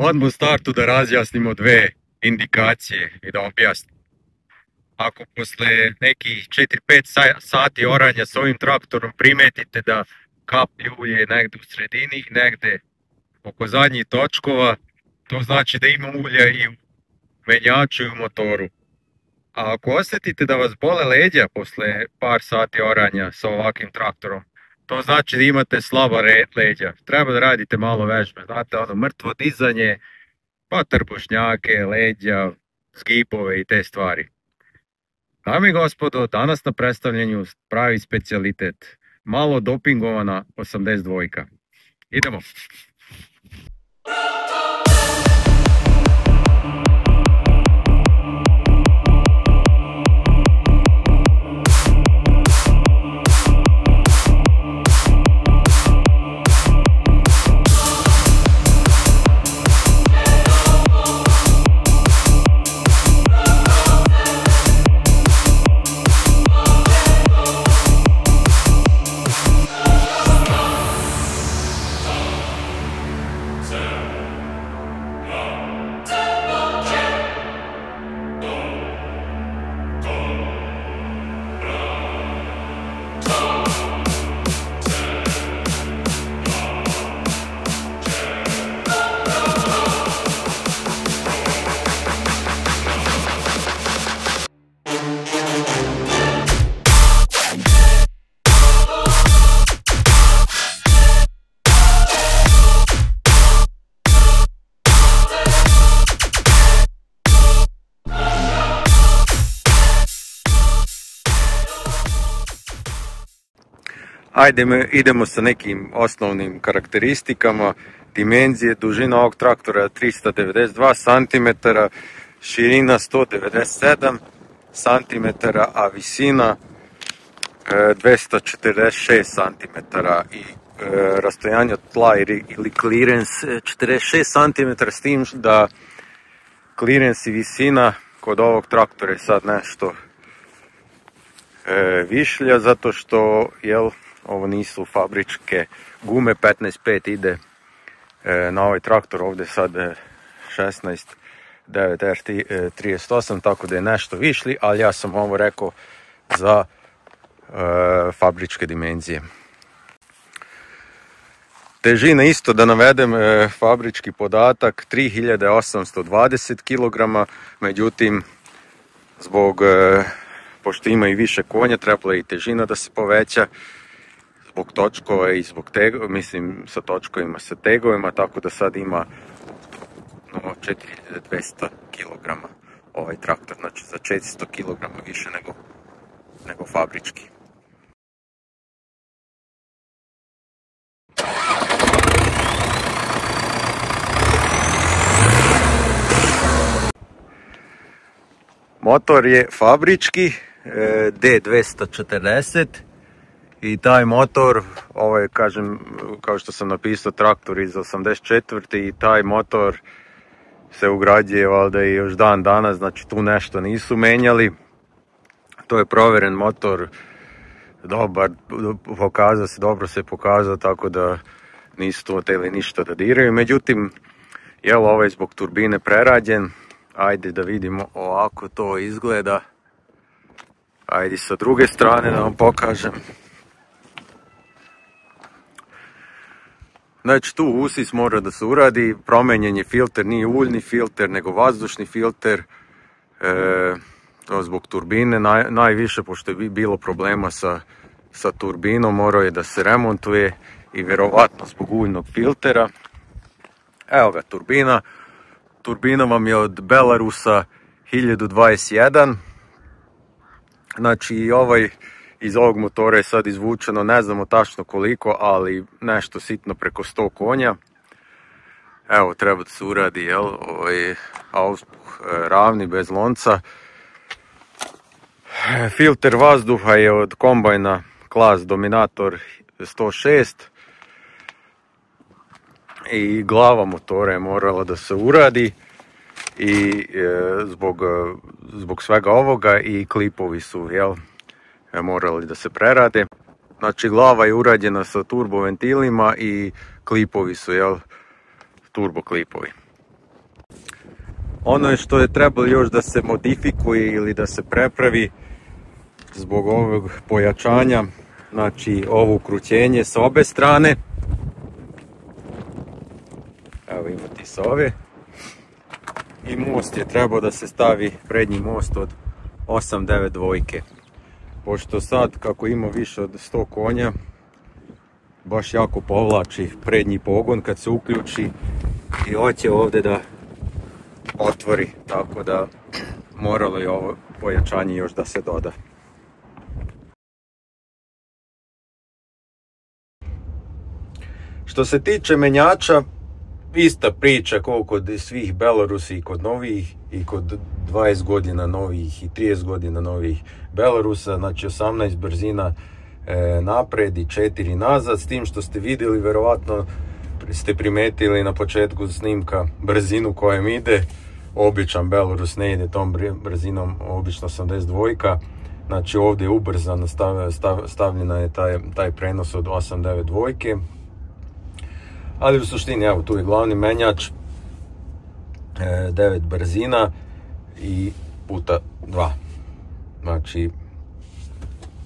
Odmah u startu da razjasnimo dve indikacije i da objasnim. Ako posle nekih 4-5 sati oranja s ovim traktorom primetite da kap ulje negde u sredini, negde oko zadnjih točkova, to znači da ima ulja i u menjaču i u motoru. A ako osjetite da vas bole leđa posle par sati oranja sa ovakvim traktorom, to znači da imate slaba leđa. Treba da radite malo vežbe, znate, ono mrtvo dizanje, pa trbušnjake, leđa, zgibove i te stvari. Dame i gospodo, danas na predstavljanju pravi specijalitet, malo dopingovana 82. Idemo! Idemo sa nekim osnovnim karakteristikama. Dimenzije, dužina ovog traktora je 392 cm, širina 197 cm, a visina 246 cm i rastojanje od tla ili clearance 46 cm, s tim da clearance i visina kod ovog traktora je sad nešto višlja, zato što ovo nisu fabričke gume, 15.5 ide na ovaj traktor, ovdje sad 16.9 R38, tako da je nešto višli, ali ja sam ovo rekao za fabričke dimenzije. Težina isto da navedem, fabrički podatak 3820 kg, međutim pošto ima i više konja, trebala je i težina da se poveća zbog točkova i zbog tegova, mislim sa točkovima, sa tegovima, tako da sad ima 4200 kg ovaj traktor, znači za 400 kg više nego fabrički. Motor je fabrički D240 i taj motor, ovo je, kažem, kao što sam napisao, traktor iz 84. i taj motor se ugrađuje valjda i još dan danas, znači tu nešto nisu menjali. To je provjeren motor, dobar, dobro se pokazao, tako da nisu tu htjeli ništa da diraju. Međutim, ovaj je zbog turbine prerađen. Ajde da vidimo ovako to izgleda. Ajde sa druge strane da vam pokažem. Znači tu usis mora da se uradi, promenjen je filter, nije uljni filter nego vazdušni filter. To zbog turbine najviše, pošto je bilo problema sa turbinom, morao je da se remontuje i vjerovatno zbog uljnog filtera. Evo ga turbina. Turbina vam je od Belarusa 1021. Znači iz ovog motora je sad izvučeno, ne znamo tačno koliko, ali nešto sitno preko 100 konja. Evo, treba da se uradi, auspuh ravni, bez lonca. Filter vazduha je od kombajna Klas Dominator 106. I glava motora je morala da se uradi i zbog svega ovoga i klipovi su morali da se prerade. Znači glava je urađena sa turbo ventilima i klipovi su turbo klipovi. Ono je što je trebalo još da se modifikuje ili da se prepravi zbog ovog pojačanja, znači ovo ukrućenje s obe strane. Evo imate s ove. I most je trebao da se stavi, prednji most od 8-9 dvojke. Pošto sad kako ima više od 100 konja, baš jako povlači prednji pogon kad se uključi i hoće ovdje da otvori, tako da moralo je ovo pojačanje još da se doda. Što se tiče menjača, ista priča kao kod svih Belarusa i kod novih i kod 20 godina novih i 30 godina novih Belarusa, znači 18 brzina napred i 4 nazad, s tim što ste vidjeli, verovatno ste primetili na početku snimka brzinu kojem ide. Običan Belarus ne ide tom brzinom, obično 82, znači ovdje je ubrzano stavljena je taj prenos od 8-9 dvojke. Ali u suštini, evo, tu je glavni menjač, 9 brzina i puta 2. Znači,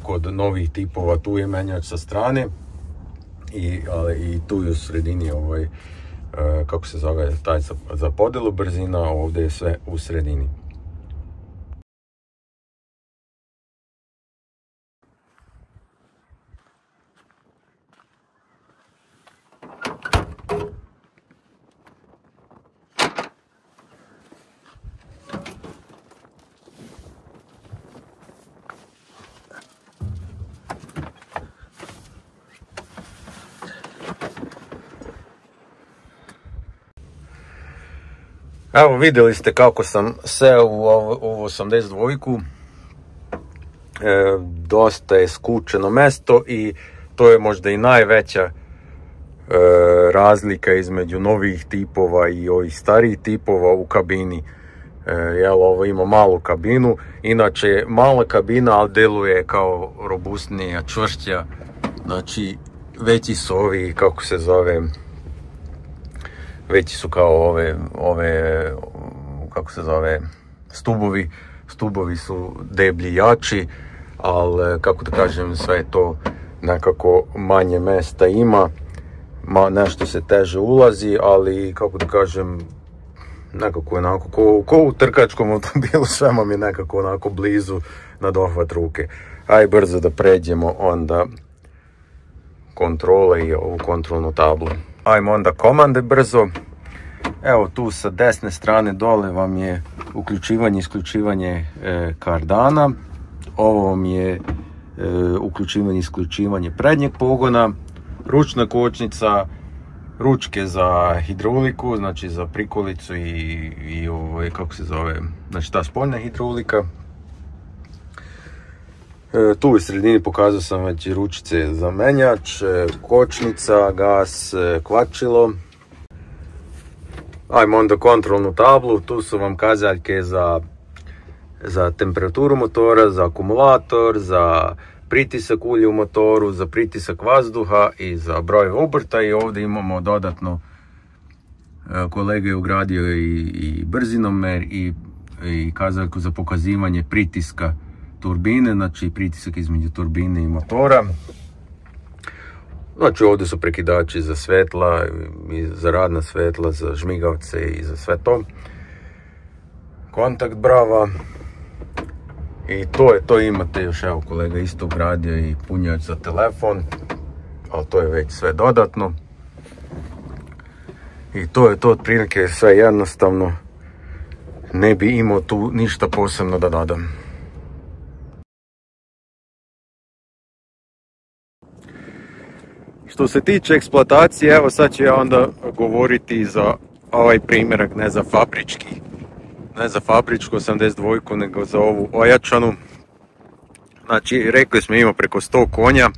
kod novih tipova tu je menjač sa strane i tu je u sredini kako se zove, taj za podjelu brzina, ovdje je sve u sredini. Evo, vidjeli ste kako sam seo u ovu 82. Dosta je skučeno mesto i to je možda i najveća razlika između novih tipova i ovih starijih tipova u kabini. Ovo ima malu kabinu, inače mala kabina, ali deluje kao robustnija, čvršća. Znači, veći su ovi, kako se zove, veći su kao ove kako se zove, stubovi su deblji, jači, ali kako da kažem, sve to nekako manje mesta ima, nešto se teže ulazi, ali kako da kažem, nekako onako ko u trkačkom automobilu, sve vam je nekako onako blizu na dohvat ruke. Aj brzo da pređemo onda kontrole i ovu kontrolnu tablu. Ajmo onda komande brzo. Evo tu sa desne strane dole vam je uključivanje i isključivanje kardana. Ovo vam je uključivanje i isključivanje prednjeg pogona, ručna kočnica, ručke za hidrauliku, znači za prikolicu i kako se zove, znači ta spoljna hidraulika. Tu u sredini pokazao sam već ručice za menjač, kočnica, gas, kvačilo. Ajmo onda kontrolnu tablu, tu su vam kazaljke za temperaturu motora, za akumulator, za pritisak ulja u motoru, za pritisak vazduha i za broj obrta. I ovdje imamo dodatno, kolega je ugradio i brzinomer i kazaljku za pokazivanje pritiska turbine, znači pritisak između turbine i motora. Znači ovdje su prekidači za svetla, za radna svetla, za žmigavce i za sve to. Kontakt brava. I to imate još, evo kolega isto ugradio i punjač za telefon, ali to je već sve dodatno. I to je to otprilike sve jednostavno, ne bi imao tu ništa posebno da dodam. Što se tiče eksploatacije, evo sad ću ja onda govoriti za ovaj primjerak, ne za fabričku 82, nego za ovu ojačanu. Znači, rekli smo ima preko 100 konja,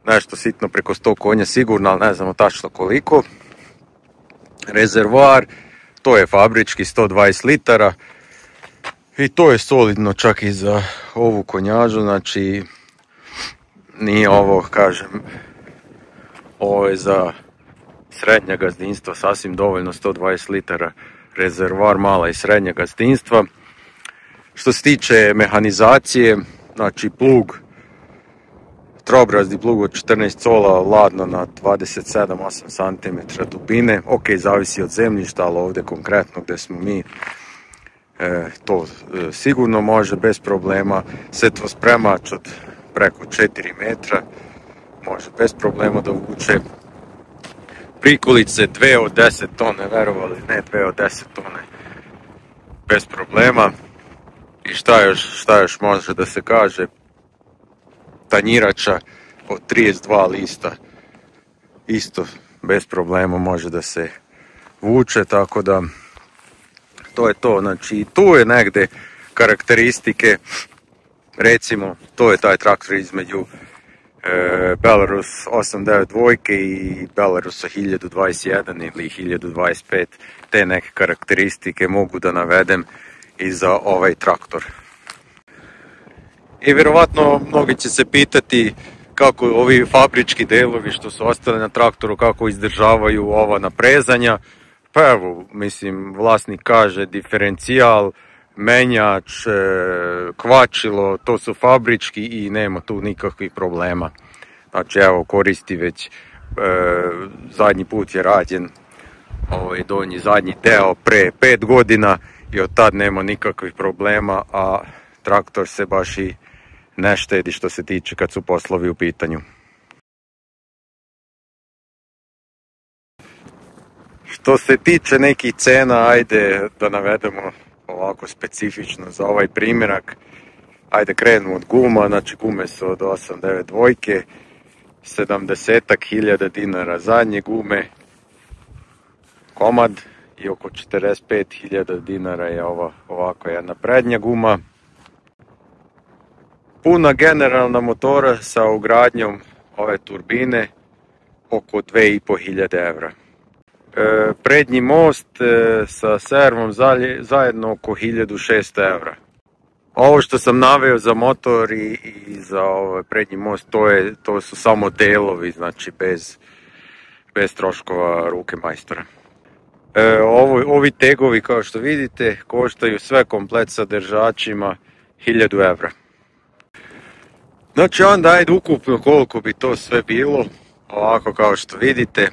nešto sitno preko 100 konja sigurno, ali ne znamo tačno koliko. Rezervoar, to je fabrički 120 litara i to je solidno čak i za ovu konjažu, znači nije ovo, kažem, ovo je za srednja gazdinstva sasvim dovoljno, 120 litara rezervoar mala i srednja gazdinstva. Što se tiče mehanizacije, znači plug, trobrazni plug od 14 cola, ladno na 27-8 cm dubine. Ok, zavisi od zemljišta, ali ovdje konkretno gdje smo mi, to sigurno može bez problema. Setvospremač od preko 4 metra može bez problema da vuče. Prikolice 2 od 10 tone, verovali ne, 2 od 10 tone bez problema. I šta još može da se kaže, tanjirača od 32 lista isto bez problema može da se vuče, tako da to je to. Znači tu je negde karakteristike, recimo to je taj traktor između Belarus 892 i Belarusa 1021 ili 1025, te neke karakteristike mogu da navedem i za ovaj traktor. I vjerovatno mnogi će se pitati kako ovi fabrički delovi što su ostali na traktoru, kako izdržavaju ova naprezanja. Pa evo, mislim, vlasnik kaže diferencijal, menjač, kvačilo, to su fabrički i nema tu nikakvih problema. Znači evo, koristi već, zadnji put je rađen ovaj donji zadnji deo pre 5 godina i od tad nema nikakvih problema, a traktor se baš i ne štedi što se tiče kad su poslovi u pitanju. Što se tiče nekih cena, ajde da navedemo ovako specifično za ovaj primjerak. Ajde krenemo od guma, znači gume su od 892, 70.000 dinara zadnje gume, komad, i oko 45.000 dinara je ovako jedna prednja guma. Puna generalna motora sa ugradnjom ove turbine oko 2.500 evra. Prednji most sa servom zajedno oko 1.600 evra. Ovo što sam naveo za motor i za ovaj prednji most, to su samo delovi, znači bez troškova ruke majstora. Ovi tegovi, kao što vidite, koštaju sve komplet sa držačima 1.000 evra. Znači onda ajde ukupno koliko bi to sve bilo, ovako kao što vidite,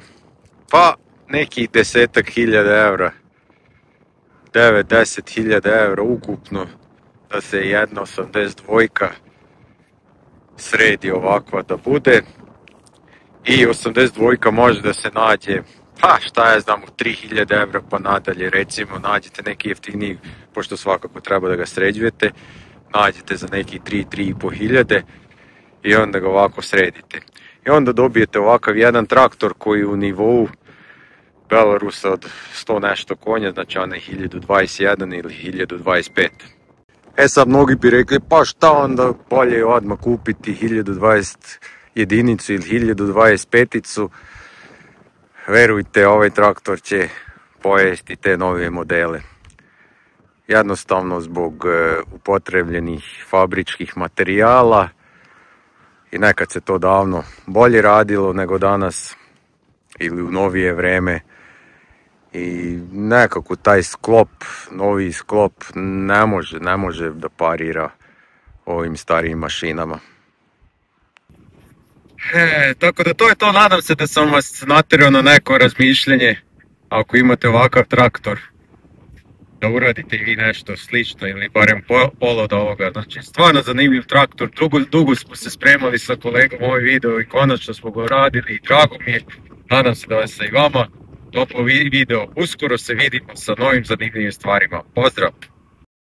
pa nekih 10.000 evra, 9-10.000 evra ukupno, da se jedna 82 sredi ovakva da bude. I 82 može da se nađe, pa šta ja znam, u 3.000 evra pa nadalje, recimo nađete neki jeftiniji, pošto svakako treba da ga sređujete, nađete za neki 3-3.500 i onda ga ovako sredite. I onda dobijete ovakav jedan traktor koji u nivou Belarusa od 100 nešto konja, znači onaj 1021 ili 1025. E sad mnogi bi rekli, pa šta onda, bolje je odmah kupiti 1020 jedinicu ili 1025-icu. Verujte, ovaj traktor će pojesti te nove modele. Jednostavno zbog upotrebljenih fabričkih materijala, i nekad se to davno bolje radilo nego danas ili u novije vreme. I nekako taj sklop, novi sklop ne može da parira ovim starijim mašinama. Tako da to je to, nadam se da sam vas naterao na neko razmišljanje. Ako imate ovakav traktor, da uradite i vi nešto slično ili barem pola od ovoga. Znači stvarno zanimljiv traktor, dugo smo se spremali sa kolegom ovaj video i konačno smo ga radili i drago mi je. Nadam se da vas se i vama dopao video. Uskoro se vidimo sa novim zanimljivim stvarima. Pozdrav!